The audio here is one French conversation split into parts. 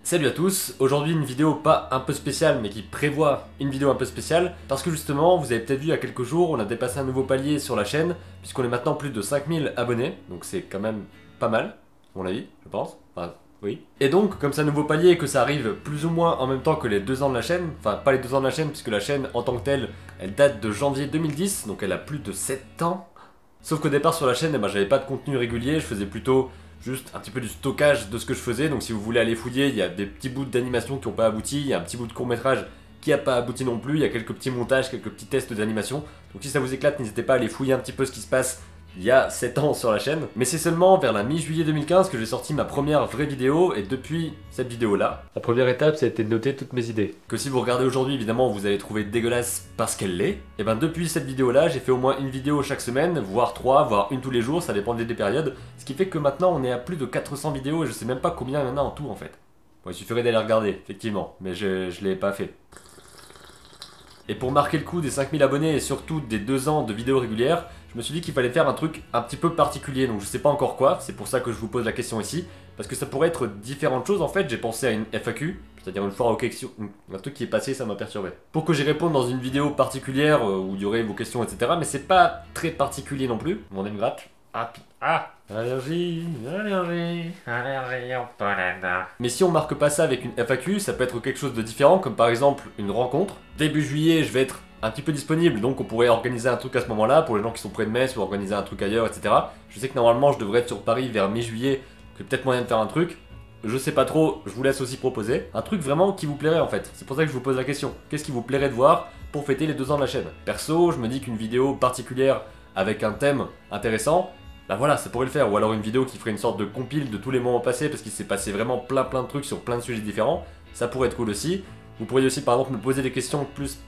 Salut à tous, aujourd'hui une vidéo pas un peu spéciale mais qui prévoit une vidéo un peu spéciale parce que justement vous avez peut-être vu il y a quelques jours on a dépassé un nouveau palier sur la chaîne puisqu'on est maintenant plus de 5000 abonnés, donc c'est quand même pas mal à mon avis je pense, enfin oui. Et donc comme c'est un nouveau palier et que ça arrive plus ou moins en même temps que les 2 ans de la chaîne, enfin pas les 2 ans de la chaîne puisque la chaîne en tant que telle elle date de janvier 2010 donc elle a plus de 7 ans. Sauf qu'au départ sur la chaîne j'avais pas de contenu régulier, je faisais plutôt juste un petit peu du stockage de ce que je faisais, donc si vous voulez aller fouiller, il y a des petits bouts d'animation qui n'ont pas abouti, il y a un petit bout de court-métrage qui n'a pas abouti non plus, il y a quelques petits montages, quelques petits tests d'animation, donc si ça vous éclate, n'hésitez pas à aller fouiller un petit peu ce qui se passe il y a 7 ans sur la chaîne. Mais c'est seulement vers la mi-juillet 2015 que j'ai sorti ma première vraie vidéo, et depuis cette vidéo là, la première étape ça a été de noter toutes mes idées. Que si vous regardez aujourd'hui évidemment vous allez trouver dégueulasse parce qu'elle l'est, et ben depuis cette vidéo là j'ai fait au moins une vidéo chaque semaine, voire 3, voire une tous les jours, ça dépend des périodes. Ce qui fait que maintenant on est à plus de 400 vidéos et je sais même pas combien il y en a en tout en fait. Bon il suffirait d'aller regarder effectivement, mais je l'ai pas fait. Et pour marquer le coup des 5000 abonnés et surtout des 2 ans de vidéos régulières, je me suis dit qu'il fallait faire un truc un petit peu particulier, donc je sais pas encore quoi, c'est pour ça que je vous pose la question ici, parce que ça pourrait être différentes choses en fait, j'ai pensé à une FAQ, c'est-à-dire une foire aux questions, un truc qui est passé, ça m'a perturbé. Pour que j'y réponde dans une vidéo particulière où il y aurait vos questions, etc., mais c'est pas très particulier non plus, mon nez me gratte. Allergie, au pollen. Mais si on marque pas ça avec une FAQ, ça peut être quelque chose de différent, comme par exemple une rencontre. Début juillet, je vais être un petit peu disponible, donc on pourrait organiser un truc à ce moment-là, pour les gens qui sont près de Metz, ou organiser un truc ailleurs, etc. Je sais que normalement je devrais être sur Paris vers mi-juillet, qu'il y a peut-être moyen de faire un truc. Je sais pas trop, je vous laisse aussi proposer. Un truc vraiment qui vous plairait en fait, c'est pour ça que je vous pose la question. Qu'est-ce qui vous plairait de voir pour fêter les 2 ans de la chaîne? Perso, je me dis qu'une vidéo particulière avec un thème intéressant, bah voilà, ça pourrait le faire, ou alors une vidéo qui ferait une sorte de compile de tous les moments passés parce qu'il s'est passé vraiment plein de trucs sur plein de sujets différents, ça pourrait être cool aussi. Vous pourriez aussi par exemple me poser des questions plus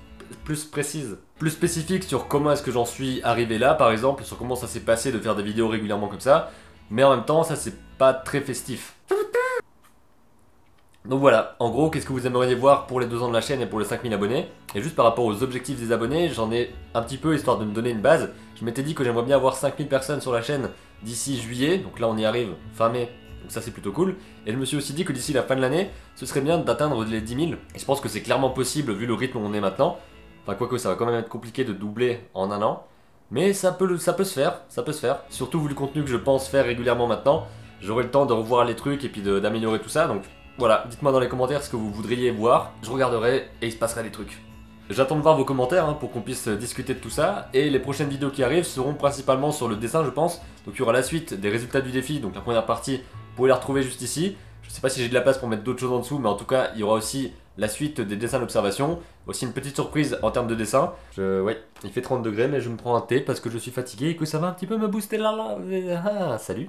précises, plus spécifiques sur comment est-ce que j'en suis arrivé là par exemple, sur comment ça s'est passé de faire des vidéos régulièrement comme ça, mais en même temps ça c'est pas très festif. Donc voilà, en gros, qu'est-ce que vous aimeriez voir pour les 2 ans de la chaîne et pour les 5000 abonnés? Et juste par rapport aux objectifs des abonnés, j'en ai un petit peu histoire de me donner une base. Je m'étais dit que j'aimerais bien avoir 5000 personnes sur la chaîne d'ici juillet, donc là on y arrive fin mai, donc ça c'est plutôt cool. Et je me suis aussi dit que d'ici la fin de l'année, ce serait bien d'atteindre les 10 000. Et je pense que c'est clairement possible vu le rythme où on est maintenant. Enfin quoique ça va quand même être compliqué de doubler en un an. Mais ça peut se faire, ça peut se faire. Surtout vu le contenu que je pense faire régulièrement maintenant, j'aurai le temps de revoir les trucs et puis d'améliorer tout ça, donc... Voilà, dites-moi dans les commentaires ce que vous voudriez voir, je regarderai et il se passera des trucs. J'attends de voir vos commentaires pour qu'on puisse discuter de tout ça, et les prochaines vidéos qui arrivent seront principalement sur le dessin je pense, donc il y aura la suite des résultats du défi, donc la première partie, vous pouvez la retrouver juste ici. Je sais pas si j'ai de la place pour mettre d'autres choses en dessous, mais en tout cas il y aura aussi la suite des dessins d'observation, aussi une petite surprise en termes de dessin. Ouais, il fait 30 degrés mais je me prends un thé parce que je suis fatigué et que ça va un petit peu me booster là. Salut.